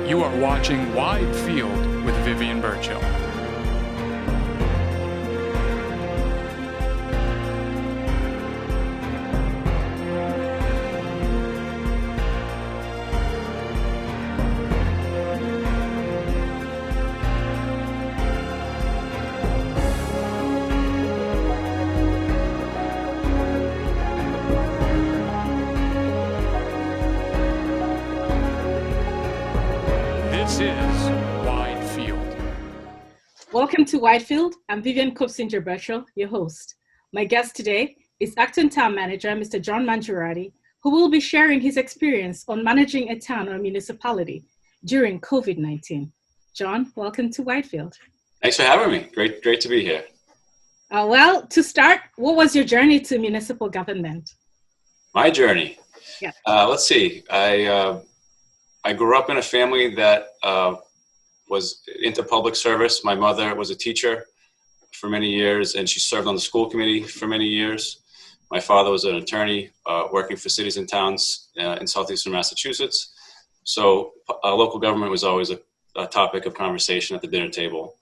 You are watching Wide Field with Vivian Birchall. This is Wide Field. Welcome to Wide Field. I'm Vivian Kobusingye Birchall, your host. My guest today is Acton Town Manager, Mr. John Mangiaratti, who will be sharing his experience on managing a town or municipality during COVID-19. John, welcome to Wide Field. Thanks for having me. Great to be here. Well, to start, what was your journey to municipal government? My journey? Yeah. Let's see. I grew up in a family that was into public service. My mother was a teacher for many years, and she served on the school committee for many years. My father was an attorney working for cities and towns in southeastern Massachusetts. So local government was always a topic of conversation at the dinner table.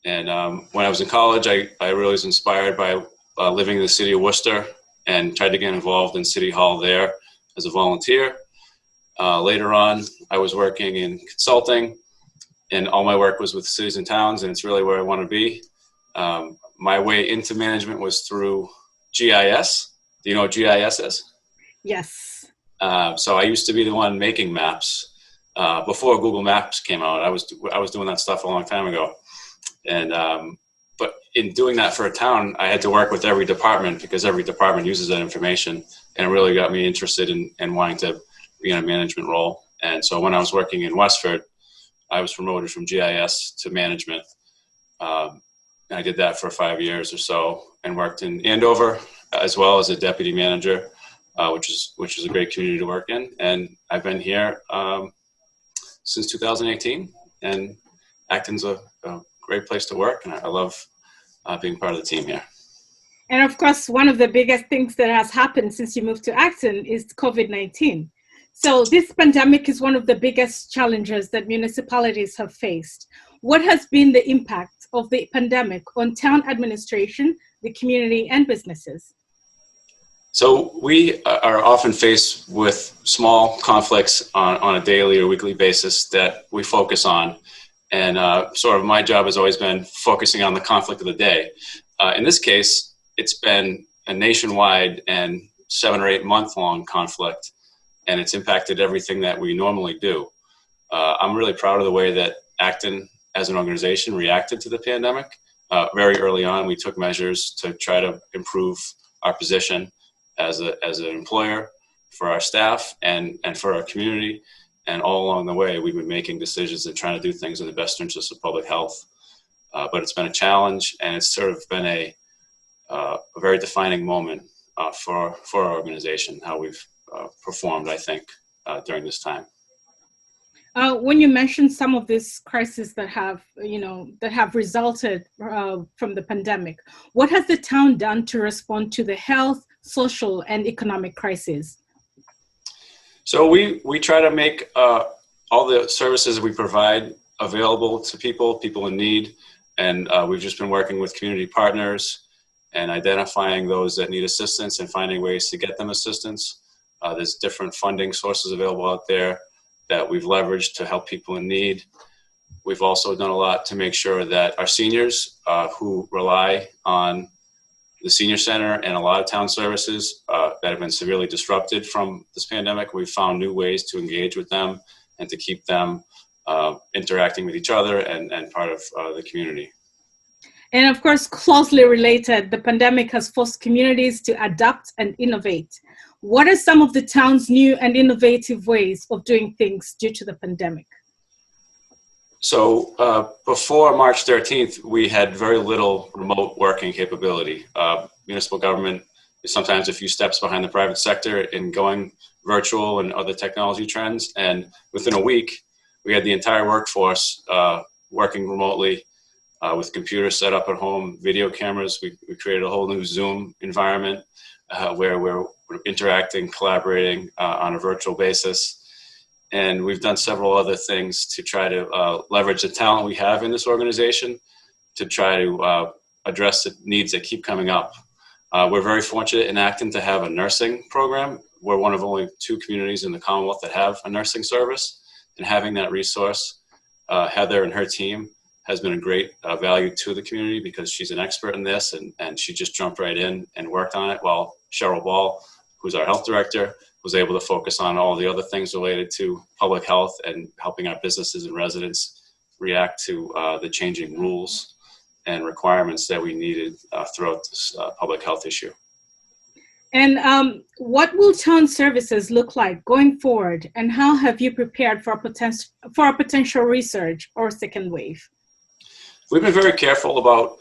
And when I was in college, I really was inspired by living in the city of Worcester and tried to get involved in City Hall there as a volunteer. Later on, I was working in consulting, and all my work was with cities and towns, and it's really where I want to be. My way into management was through GIS. Do you know what GIS is? Yes. So I used to be the one making maps before Google Maps came out. I was doing that stuff a long time ago, and but in doing that for a town, I had to work with every department because every department uses that information, and it really got me interested in wanting to be in a management role. And so when I was working in Westford, I was promoted from GIS to management. I did that for 5 years or so, and worked in Andover as well as a deputy manager, which is a great community to work in. And I've been here since 2018, and Acton's a great place to work, and I love being part of the team here. And of course, one of the biggest things that has happened since you moved to Acton is COVID-19. So this pandemic is one of the biggest challenges that municipalities have faced. What has been the impact of the pandemic on town administration, the community, and businesses? So we are often faced with small conflicts on a daily or weekly basis that we focus on. And sort of my job has always been focusing on the conflict of the day. In this case, it's been a nationwide and 7 or 8 month long conflict, and it's impacted everything that we normally do. I'm really proud of the way that Acton as an organization reacted to the pandemic. Very early on, we took measures to try to improve our position as an employer for our staff and for our community. And all along the way, we've been making decisions and trying to do things in the best interest of public health. But it's been a challenge, and it's sort of been a very defining moment for our organization, how we've performed, I think, during this time. When you mentioned some of these crises that have resulted from the pandemic, what has the town done to respond to the health, social, and economic crises? So we try to make all the services we provide available to people in need, and we've just been working with community partners and identifying those that need assistance and finding ways to get them assistance. There's different funding sources available out there that we've leveraged to help people in need. We've also done a lot to make sure that our seniors who rely on the senior center and a lot of town services that have been severely disrupted from this pandemic, we've found new ways to engage with them and to keep them interacting with each other and part of the community. And of course, closely related, the pandemic has forced communities to adapt and innovate. What are some of the town's new and innovative ways of doing things due to the pandemic? So before March 13th, we had very little remote working capability. Municipal government is sometimes a few steps behind the private sector in going virtual and other technology trends. And within a week, we had the entire workforce working remotely with computers set up at home, video cameras. We created a whole new Zoom environment where we're interacting, collaborating on a virtual basis. And we've done several other things to try to leverage the talent we have in this organization to try to address the needs that keep coming up. We're very fortunate in Acton to have a nursing program. We're one of only 2 communities in the Commonwealth that have a nursing service, and having that resource, Heather and her team, has been a great value to the community because she's an expert in this, and she just jumped right in and worked on it, while Cheryl Ball, who's our health director, was able to focus on all the other things related to public health and helping our businesses and residents react to the changing rules and requirements that we needed throughout this public health issue. And what will town services look like going forward, and how have you prepared for a potential resurge or second wave? We've been very careful about,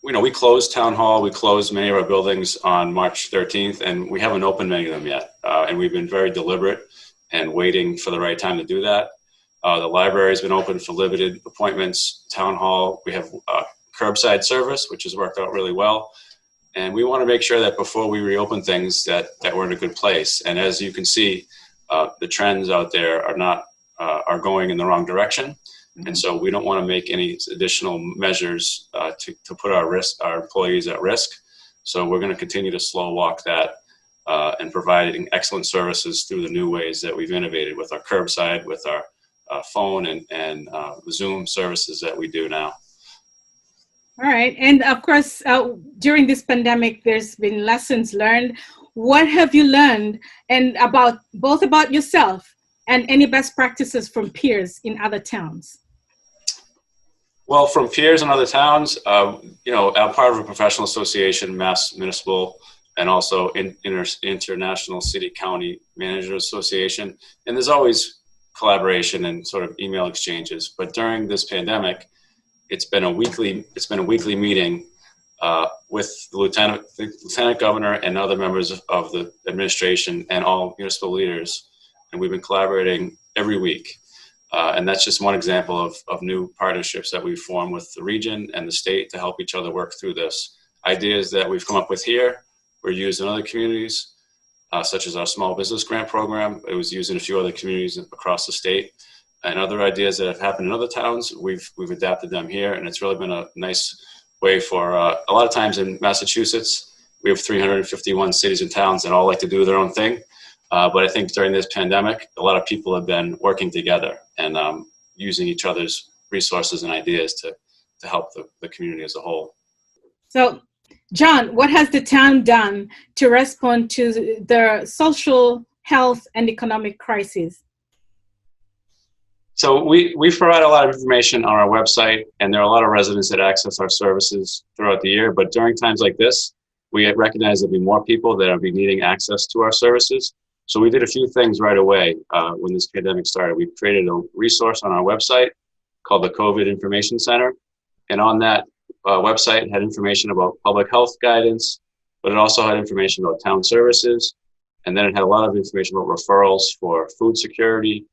we closed Town Hall, we closed many of our buildings on March 13th, and we haven't opened many of them yet. And we've been very deliberate and waiting for the right time to do that. The library's been open for limited appointments. Town Hall, we have curbside service, which has worked out really well. And we want to make sure that before we reopen things that we're in a good place. And as you can see, the trends out there are going in the wrong direction. And so we don't want to make any additional measures to put our employees at risk. So we're going to continue to slow walk that and providing excellent services through the new ways that we've innovated with our curbside, with our phone and Zoom services that we do now. All right. And of course, during this pandemic, there's been lessons learned. What have you learned, and both about yourself and any best practices from peers in other towns? Well, from peers in other towns, I'm part of a professional association, Mass Municipal, and also International City County Managers Association. And there's always collaboration and sort of email exchanges. But during this pandemic, it's been a weekly meeting with the lieutenant governor and other members of the administration and all municipal leaders. And we've been collaborating every week. And that's just one example of new partnerships that we've formed with the region and the state to help each other work through this. Ideas that we've come up with here were used in other communities, such as our small business grant program. It was used in a few other communities across the state. And other ideas that have happened in other towns, we've adapted them here. And it's really been a nice way for, a lot of times in Massachusetts, we have 351 cities and towns that all like to do their own thing. But I think during this pandemic, a lot of people have been working together and using each other's resources and ideas to help the community as a whole. So, John, what has the town done to respond to the social, health, and economic crises? So we provide a lot of information on our website, and there are a lot of residents that access our services throughout the year. But during times like this, we recognize there'll be more people that will be needing access to our services. So we did a few things right away when this pandemic started. We created a resource on our website called the COVID Information Center. And on that website, it had information about public health guidance, but it also had information about town services. And then it had a lot of information about referrals for food security,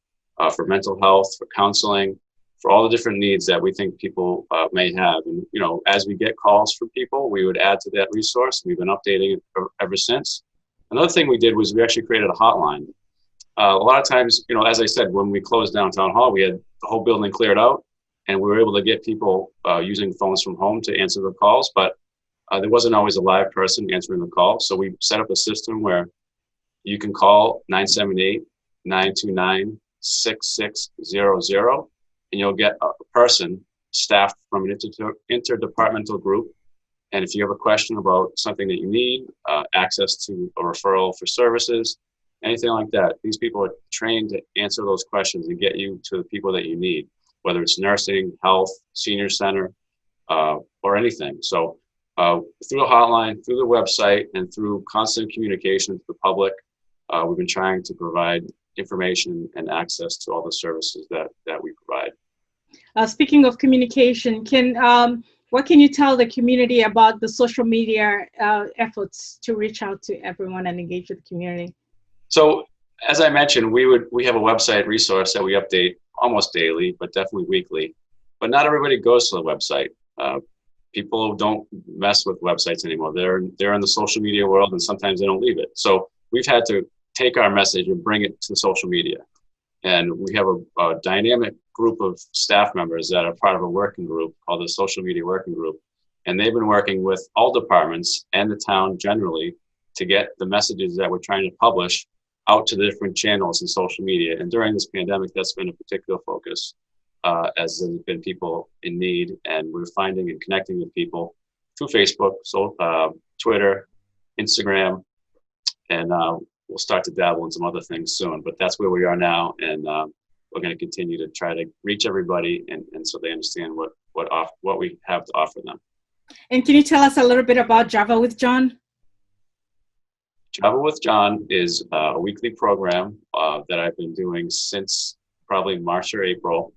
for mental health, for counseling, for all the different needs that we think people may have. And, as we get calls from people, we would add to that resource. We've been updating it ever since. Another thing we did was we actually created a hotline. A lot of times, as I said, when we closed downtown hall, we had the whole building cleared out, and we were able to get people using phones from home to answer the calls, but there wasn't always a live person answering the call. So we set up a system where you can call 978-929-6600, and you'll get a person staffed from an interdepartmental group. And if you have a question about something that you need, access to a referral for services, anything like that, these people are trained to answer those questions and get you to the people that you need, whether it's nursing, health, senior center, or anything. So through the hotline, through the website, and through constant communication to the public, we've been trying to provide information and access to all the services that we provide. Speaking of communication, what can you tell the community about the social media efforts to reach out to everyone and engage with the community? So, as I mentioned, we have a website resource that we update almost daily, but definitely weekly. But not everybody goes to the website. People don't mess with websites anymore. They're in the social media world, and sometimes they don't leave it. So we've had to take our message and bring it to social media. And we have a dynamic group of staff members that are part of a working group called the Social Media Working Group. And they've been working with all departments and the town generally to get the messages that we're trying to publish out to the different channels in social media. And during this pandemic, that's been a particular focus, as there's been people in need, and we're finding and connecting with people through Facebook, Twitter, Instagram, and we'll start to dabble in some other things soon. But that's where we are now, and we're going to continue to try to reach everybody, and so they understand what we have to offer them. And can you tell us a little bit about Java with John? Java with John is a weekly program that I've been doing since probably March or April.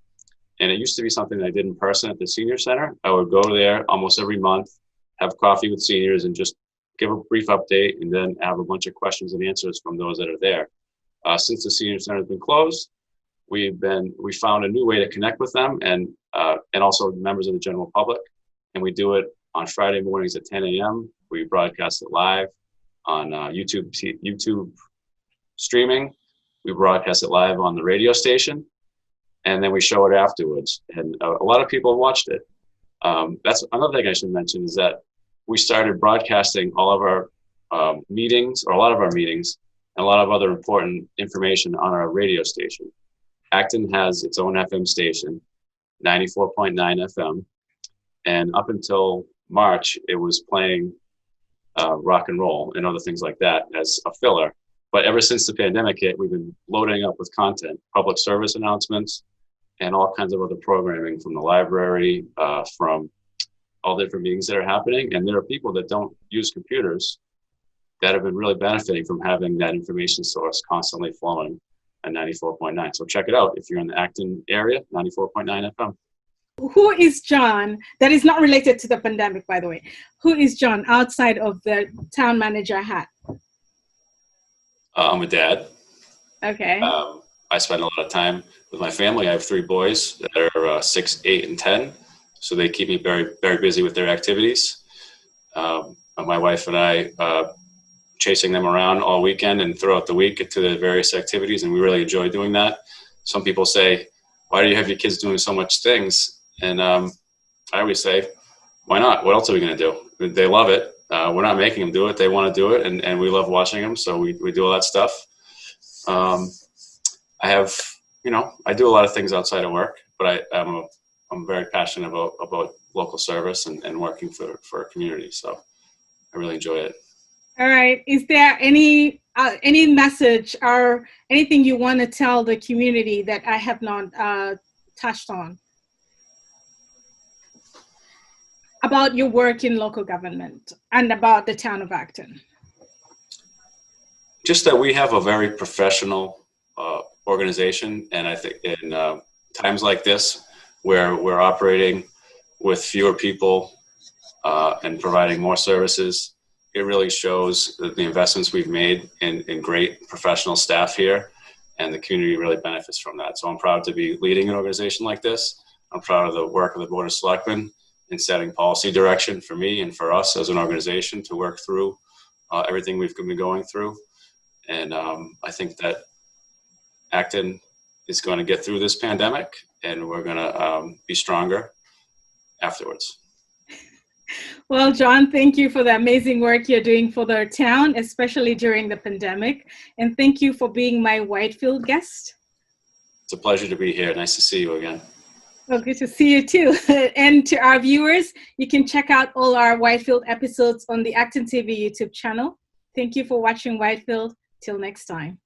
And it used to be something that I did in person at the senior center. I would go there almost every month, have coffee with seniors, and just give a brief update, and then have a bunch of questions and answers from those that are there. Since the senior center has been closed, we found a new way to connect with them, and also members of the general public. And we do it on Friday mornings at 10 a.m. We broadcast it live on YouTube streaming. We broadcast it live on the radio station, and then we show it afterwards. And a lot of people have watched it. That's another thing I should mention, is that we started broadcasting all of our meetings, or a lot of our meetings, and a lot of other important information on our radio station. Acton has its own FM station, 94.9 FM. And up until March, it was playing rock and roll and other things like that as a filler. But ever since the pandemic hit, we've been loading up with content, public service announcements, and all kinds of other programming from the library, from all the different meetings that are happening. And there are people that don't use computers that have been really benefiting from having that information source constantly flowing at 94.9. So check it out if you're in the Acton area, 94.9 FM. Who is John? That is not related to the pandemic, by the way. Who is John outside of the town manager hat? I'm a dad. Okay. I spend a lot of time with my family. I have 3 boys that are 6, 8, and 10. So they keep me very, very busy with their activities. My wife and I, chasing them around all weekend and throughout the week to the various activities, and we really enjoy doing that. Some people say, why do you have your kids doing so much things? And I always say, why not? What else are we going to do? They love it. We're not making them do it. They want to do it, and we love watching them, so we do all that stuff. I do a lot of things outside of work, but I'm very passionate about local service and working for a community, so I really enjoy it. All right. Is there any message or anything you want to tell the community that I have not touched on about your work in local government and about the town of Acton? Just that we have a very professional organization, and I think in times like this, where we're operating with fewer people and providing more services, it really shows the investments we've made in great professional staff here, and the community really benefits from that. So I'm proud to be leading an organization like this. I'm proud of the work of the Board of Selectmen in setting policy direction for me and for us as an organization to work through everything we've been going through. And I think that Acton is going to get through this pandemic, and we're going to be stronger afterwards. Well, John, thank you for the amazing work you're doing for the town, especially during the pandemic. And thank you for being my Whitefield guest. It's a pleasure to be here. Nice to see you again. Well, good to see you too. And to our viewers, you can check out all our Whitefield episodes on the ActonTV YouTube channel. Thank you for watching Whitefield. Till next time.